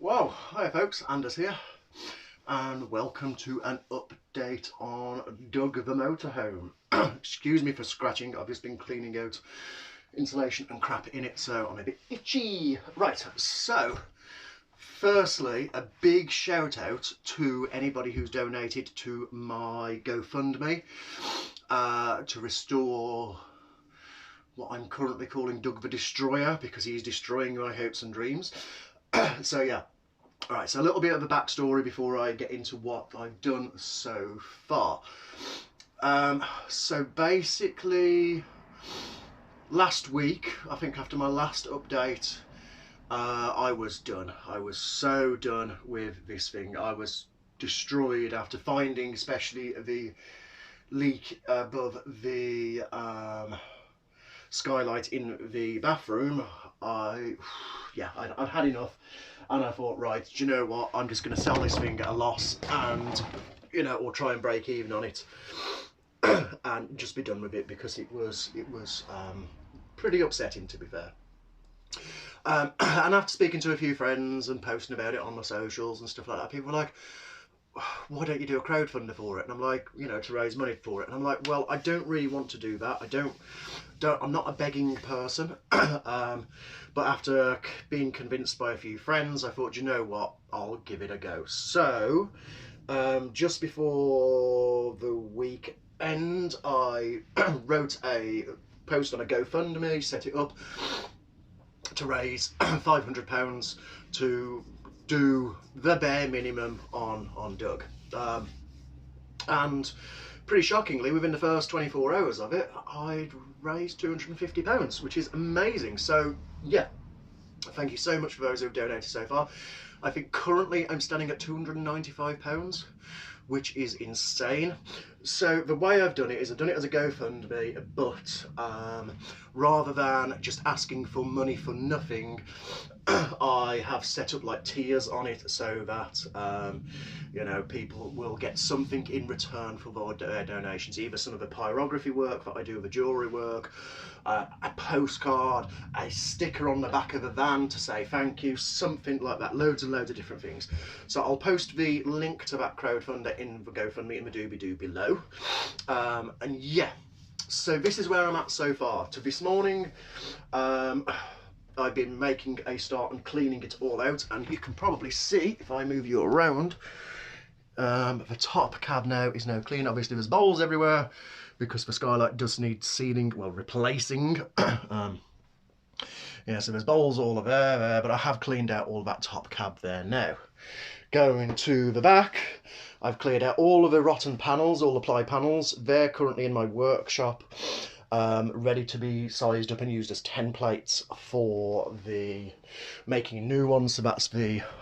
Well, hi folks, Anders here, and welcome to an update on Doug the motorhome. Excuse me for scratching, I've just been cleaning out insulation and crap in it, so I'm a bit itchy. Right, so firstly, a big shout out to anybody who's donated to my GoFundMe to restore what I'm currently calling Doug the Destroyer, because he's destroying my hopes and dreams. So yeah, alright, so a little bit of a backstory before I get into what I've done so far. So basically, last week, I think after my last update, I was done. I was so done with this thing. I was destroyed after finding especially the leak above the skylight in the bathroom. I'd had enough, and I thought, right, do you know what, I'm just going to sell this thing at a loss, and or try and break even on it and just be done with it, because it was pretty upsetting, to be fair. And after speaking to a few friends and posting about it on my socials and stuff like that, people were like, why don't you do a crowdfunder for it? And I'm like, to raise money for it. And I'm like, well, I don't really want to do that. I'm not a begging person. But after being convinced by a few friends, I thought, you know what, I'll give it a go. So just before the weekend, I wrote a post on a GoFundMe, set it up to raise £500 to do the bare minimum on Doug. And pretty shockingly, within the first 24 hours of it, I'd raised £250, which is amazing. So yeah, thank you so much for those who have donated so far. I think currently I'm standing at £295, which is insane. So the way I've done it is I've done it as a GoFundMe, but rather than just asking for money for nothing, I have set up like tiers on it, so that people will get something in return for their donations, either some of the pyrography work that I do, the jewellery work, a postcard, a sticker on the back of the van to say thank you, something like that, loads and loads of different things. So I'll post the link to that crowdfunder in the GoFundMe in the doobie-doo below. And yeah, so this is where I'm at so far. To this morning, I've been making a start and cleaning it all out, and you can probably see, if I move you around, the top cab now is now clean. Obviously there's bowls everywhere, because the Skylight does need sealing, well, replacing. Yeah, so there's bowls all over there, but I have cleaned out all of that top cab there now. Going to the back, I've cleared out all of the rotten panels, all the ply panels. They're currently in my workshop, ready to be sized up and used as templates for the making new ones. So that's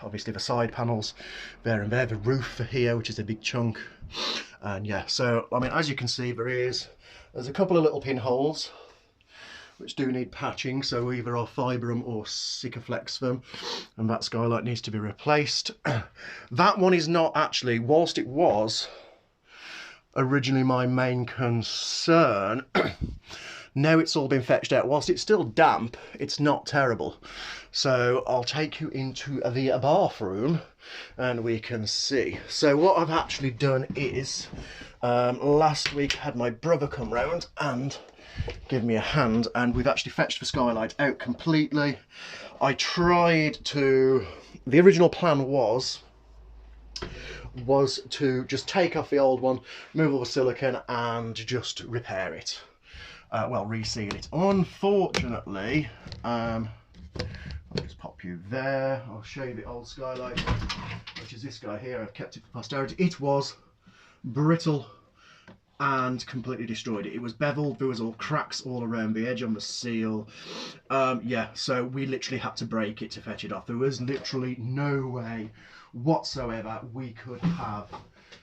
obviously the side panels there and there, the roof for here, which is a big chunk. And yeah, so I mean, as you can see, there's a couple of little pinholes which do need patching, so either I'll fibre them or Sikaflex them, and that skylight needs to be replaced. That one is not actually, whilst it was originally my main concern, now it's all been fetched out. Whilst it's still damp, it's not terrible. So I'll take you into the bathroom and we can see. So what I've actually done is, last week I had my brother come round and give me a hand, and we've actually fetched the skylight out completely. I tried to, the original plan was to just take off the old one, remove all the silicone and just repair it, well, reseal it. Unfortunately, I'll just pop you there, I'll show you the old skylight, which is this guy here. I've kept it for posterity. It was brittle and completely destroyed. It was beveled, there was all cracks all around the edge on the seal. Yeah, so we literally had to break it to fetch it off. There was literally no way whatsoever we could have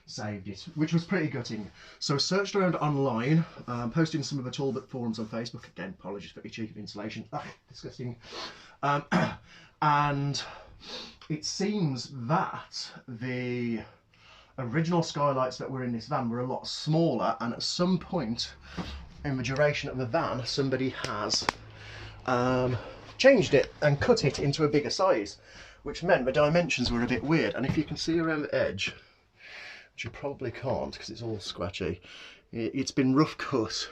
saved it, which was pretty gutting. So I searched around online, posting some of the Talbot forums on Facebook. Again, apologies for itchy insulation. Disgusting. And it seems that the original skylights that were in this van were a lot smaller, and at some point in the duration of the van somebody has changed it and cut it into a bigger size. which meant the dimensions were a bit weird. And if you can see around the edge, which you probably can't because it's all scratchy, it's been rough cut.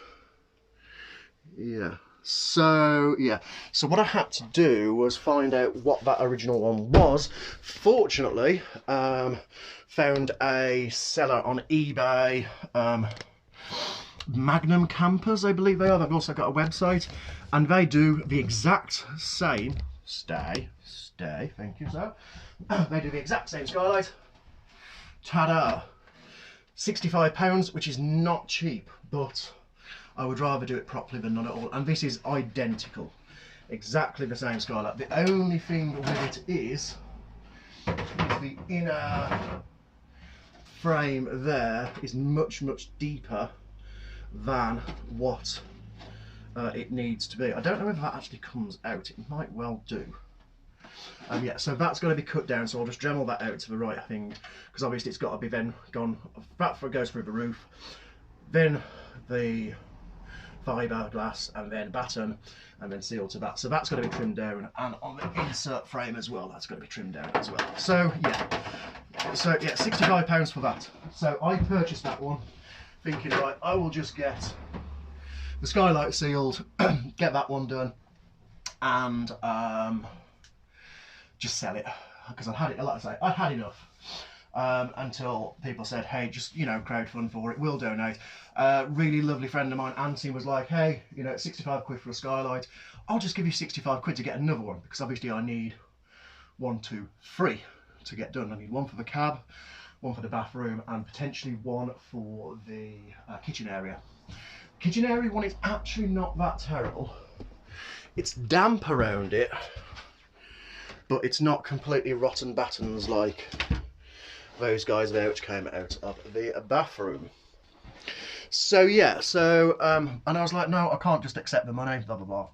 Yeah. So yeah, so what I had to do was find out what that original one was. Fortunately, found a seller on eBay, Magnum Campers, I believe they are. They've also got a website, and they do the exact same. Stay, thank you, sir. They do the exact same Skylight. Ta-da! £65, which is not cheap, but I would rather do it properly than not at all. And this is identical, exactly the same Skylight. The only thing with it is the inner frame there is much deeper than what it needs to be. I don't know whether that actually comes out. It might well do. Yeah, so that's got to be cut down, so I'll just Dremel that out to the right thing, because obviously it's got to be then gone, that goes through the roof, then the fiberglass, and then batten, and then sealed to that. So that's got to be trimmed down, and on the insert frame as well, that's got to be trimmed down as well. So yeah, £65 for that. So I purchased that one thinking, right, I will just get the Skylight sealed, get that one done, and just sell it, because I'd had it, like I say, I'd had enough. Until people said, hey, just, you know, crowdfund for it, we'll donate. Really lovely friend of mine, Anthony, was like, hey, you know, it's 65 quid for a Skylight, I'll just give you 65 quid to get another one, because obviously I need 1, 2, 3 to get done. I need one for the cab, one for the bathroom, and potentially one for the kitchen area. Kitchen area one is actually not that terrible. It's damp around it, but it's not completely rotten battens like those guys there which came out of the bathroom. So yeah, so and I was like, no, I can't just accept the money, blah blah blah.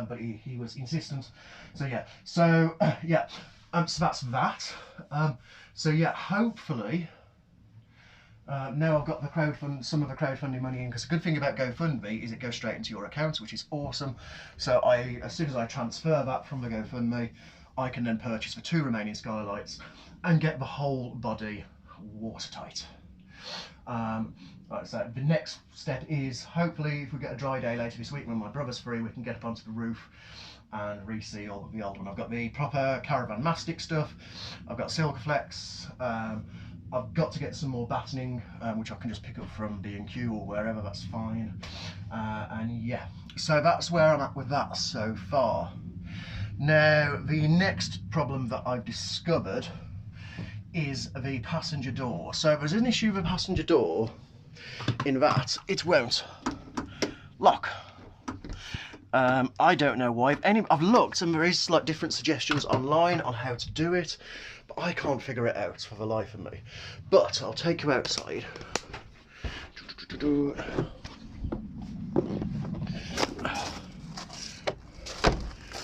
But he was insistent. So yeah, so yeah, so that's that. So yeah, hopefully now I've got the some of the crowdfunding money in, because the good thing about GoFundMe is it goes straight into your account, which is awesome. So as soon as I transfer that from the GoFundMe, I can then purchase the 2 remaining Skylights and get the whole body watertight. Like I said, the next step is, hopefully if we get a dry day later this week when my brother's free, we can get up onto the roof and reseal the old one. I've got the proper caravan mastic stuff, I've got Silverflex, I've got to get some more battening, which I can just pick up from B&Q or wherever, that's fine. And yeah, so that's where I'm at with that so far. Now, the next problem that I've discovered is the passenger door. So there's an issue with the passenger door in that it won't lock. I don't know why. I've looked, and there is like different suggestions online on how to do it, but I can't figure it out for the life of me. But I'll take you outside.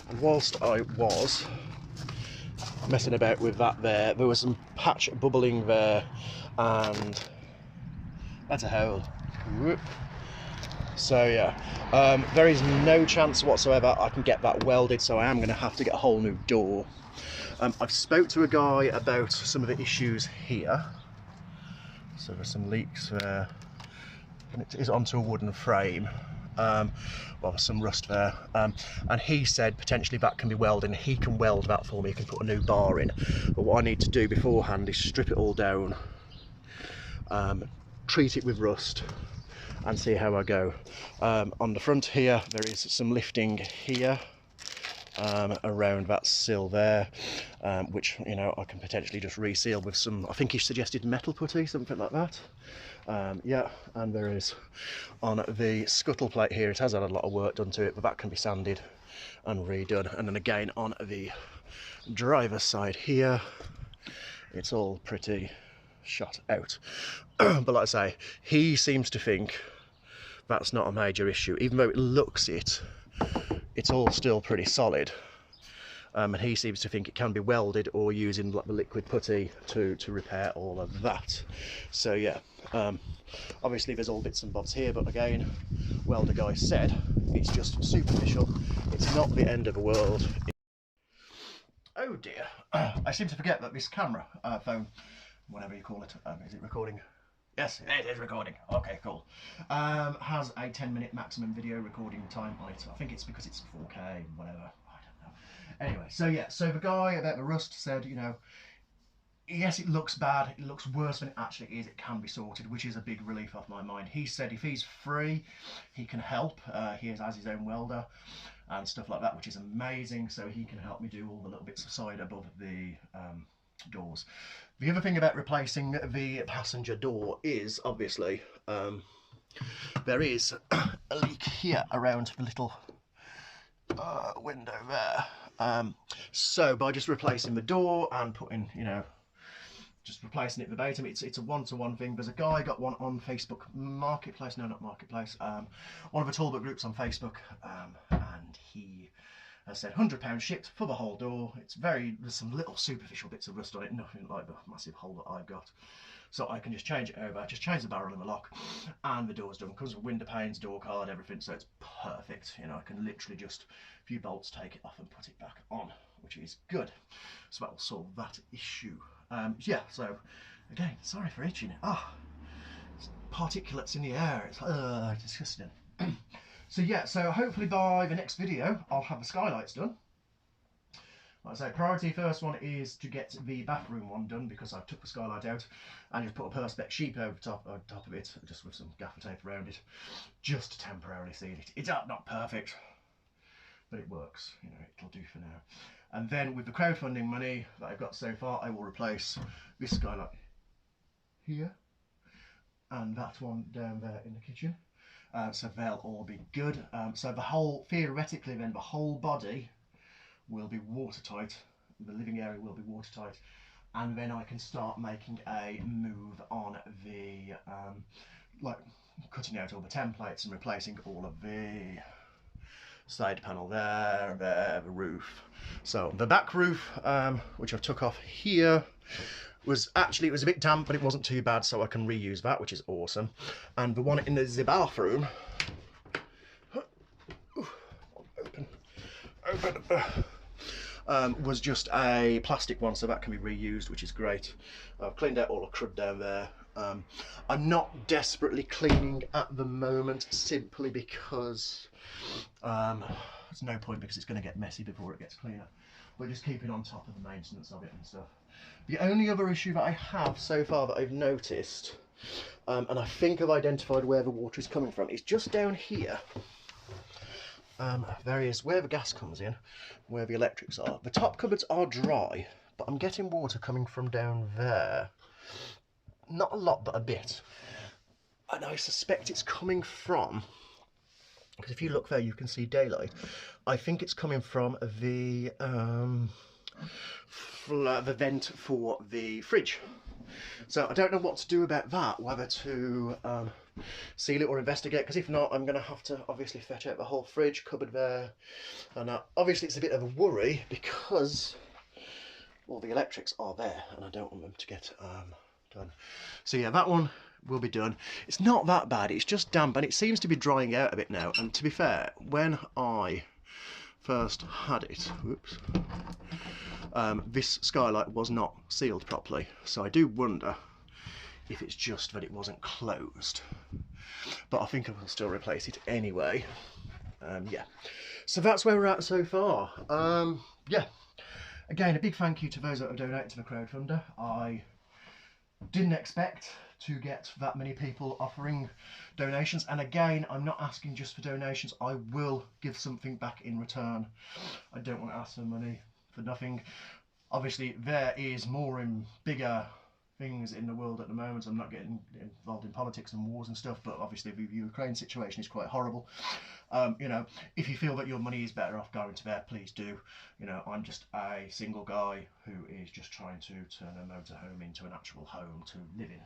And whilst I was messing about with that there was some patch bubbling there, and that's a hole. Whoop. So yeah, there is no chance whatsoever I can get that welded, so I am going to have to get a whole new door. I've spoke to a guy about some of the issues here. So there's some leaks there, and it is onto a wooden frame. Well, there's some rust there, and he said potentially that can be welded, and he can weld that for me. He can put a new bar in, but what I need to do beforehand is strip it all down, treat it with rust, and see how I go. On the front here there is some lifting here, around that sill there, which, you know, I can potentially just reseal with some, I think he suggested metal putty, something like that. Yeah, and there is on the scuttle plate here, it has had a lot of work done to it, but that can be sanded and redone. And then again on the driver's side here, it's all pretty shot out. But like I say, he seems to think that's not a major issue, even though it looks it, it's all still pretty solid. And he seems to think it can be welded or using like the liquid putty to repair all of that. So yeah, obviously there's all bits and bobs here, but again, welder guy said it's just superficial, it's not the end of the world. Oh dear, I seem to forget that this camera, phone, whatever you call it, is it recording? Yes, it is recording. Okay, cool. Has a 10-minute maximum video recording time on it. I think it's because it's 4K, whatever. I don't know. Anyway, so yeah, so the guy about the rust said, you know, yes, it looks bad. It looks worse than it actually is. It can be sorted, which is a big relief off my mind. He said if he's free, he can help. He has his own welder and stuff like that, which is amazing. So he can help me do all the little bits of side above the doors. The other thing about replacing the passenger door is obviously there is a leak here around the little window there. So by just replacing the door and putting, you know, just replacing it verbatim, it's a one-to-one thing. There's a guy got one on Facebook Marketplace, no, not Marketplace, one of the Talbot groups on Facebook, and he has said £100 shipped for the whole door. It's there's some little superficial bits of rust on it, nothing like the massive hole that I've got. So I can just change it over, just change the barrel in the lock, and the door's done. Comes with window panes, door card, everything, so it's perfect. You know, I can literally just a few bolts, take it off and put it back on, which is good. So that will solve that issue. Yeah, so again, sorry for itching it. It's particulates in the air. It's disgusting. So yeah, so hopefully by the next video, I'll have the skylights done. Like I say, priority first one is to get the bathroom one done, because I took the skylight out and just put a perspex sheet over top of it, just with some gaffer tape around it, just to temporarily seal it. It's not perfect, but it works. You know, it'll do for now. And then with the crowdfunding money that I've got so far, I will replace this skylight here and that one down there in the kitchen. So they'll all be good. So the whole, theoretically then, the whole body will be watertight. The living area will be watertight. And then I can start making a move on the, like cutting out all the templates and replacing all of the side panel there, the roof. So the back roof, which I've took off here, was actually, it was a bit damp, but it wasn't too bad, so I can reuse that, which is awesome. And the one in the bathroom, was just a plastic one, so that can be reused, which is great. I've cleaned out all the crud down there. I'm not desperately cleaning at the moment, simply because there's no point, because it's going to get messy before it gets cleaner. But just keeping on top of the maintenance of it and stuff. The only other issue that I have so far that I've noticed, and I think I've identified where the water is coming from, is just down here. Where the gas comes in, where the electrics are. The top cupboards are dry, but I'm getting water coming from down there. Not a lot, but a bit. And I suspect it's coming from, because if you look there you can see daylight. I think it's coming from the vent for the fridge. So I don't know what to do about that, whether to seal it or investigate, because if not, I'm going to have to obviously fetch out the whole fridge cupboard there. And obviously it's a bit of a worry, because all the electrics are there and I don't want them to get done. So yeah, that one will be done. It's not that bad, it's just damp, and it seems to be drying out a bit now. And to be fair, when I first had it, whoops, this skylight was not sealed properly, so I do wonder if it's just that it wasn't closed, but I think I will still replace it anyway. Yeah, so that's where we're at so far. Yeah, again, a big thank you to those that have donated to the crowdfunder. I didn't expect to get that many people offering donations, and again, I'm not asking just for donations. I will give something back in return. I don't want to ask for money for nothing. Obviously there is more and bigger things in the world at the moment. I'm not getting involved in politics and wars and stuff, but obviously the Ukraine situation is quite horrible. You know, if you feel that your money is better off going to there, please do. You know, I'm just a single guy who is just trying to turn a motorhome into an actual home to live in.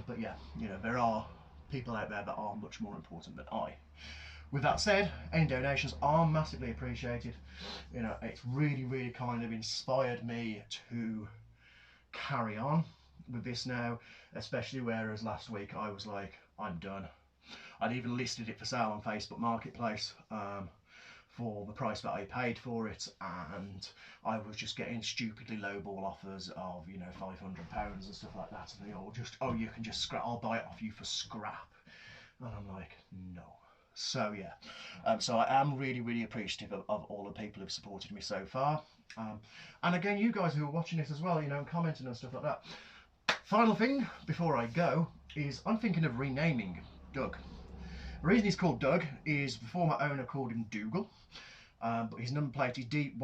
But yeah, you know, there are people out there that are much more important than I. With that said, any donations are massively appreciated. You know, it's really, really kind of inspired me to carry on with this now, especially whereas last week I was like, I'm done. I'd even listed it for sale on Facebook Marketplace for the price that I paid for it, and I was just getting stupidly lowball offers of, you know, £500 and stuff like that, and they all just, oh, you can just scrap, I'll buy it off you for scrap, and I'm like, no. So yeah, so I am really, really appreciative of all the people who've supported me so far, and again, you guys who are watching this as well, you know, and commenting and stuff like that. Final thing before I go is I'm thinking of renaming Doug. The reason he's called Doug is the former owner called him Dougal, but his number plate is D-OUG,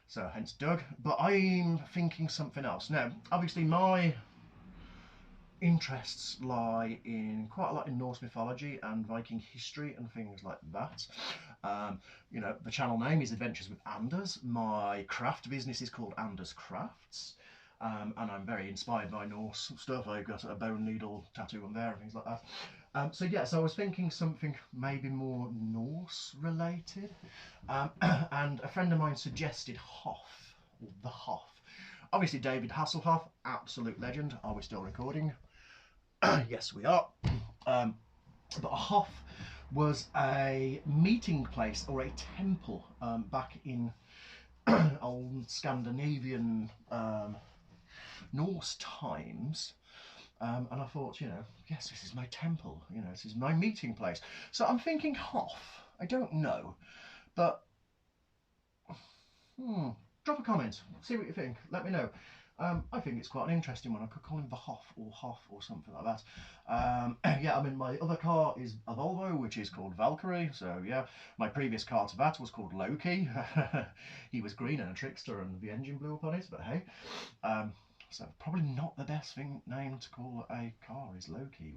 so hence Doug. But I'm thinking something else. Now, obviously my interests lie in quite a lot in Norse mythology and Viking history and things like that. You know, the channel name is Adventures with Anders. My craft business is called Anders Crafts. And I'm very inspired by Norse stuff. I've got a bone needle tattoo on there and things like that. So yeah, so I was thinking something maybe more Norse related. And a friend of mine suggested Hoff, or the Hoff. Obviously David Hasselhoff, absolute legend. Are we still recording? Yes, we are. But a Hoff was a meeting place or a temple back in old Scandinavian Norse times, and I thought, you know, yes, this is my temple, you know, this is my meeting place. So I'm thinking Hoff. I don't know, but drop a comment, see what you think, let me know. I think it's quite an interesting one. I could call him the Hoff or something like that. Yeah, I mean, my other car is a Volvo, which is called Valkyrie. So yeah, my previous car to that was called Loki. He was green and a trickster, and the engine blew up on it. But hey, so probably not the best name to call a car is Loki.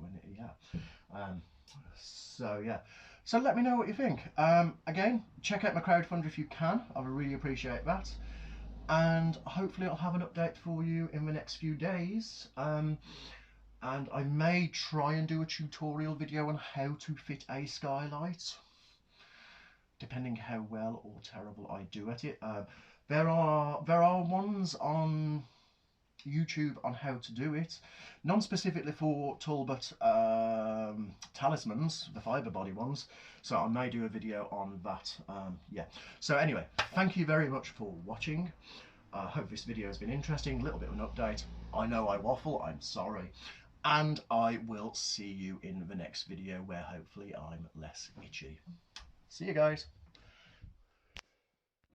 So yeah, so let me know what you think. Again, check out my crowdfunder if you can. I would really appreciate that. And hopefully I'll have an update for you in the next few days, and I may try and do a tutorial video on how to fit a skylight, depending how well or terrible I do at it. There are ones on YouTube on how to do it, non-specifically for Talbot talismans, the fibre body ones, so I may do a video on that. Yeah, so anyway, thank you very much for watching. I hope this video has been interesting, a little bit of an update. I know I waffle, I'm sorry, and I will see you in the next video where hopefully I'm less itchy. See you guys.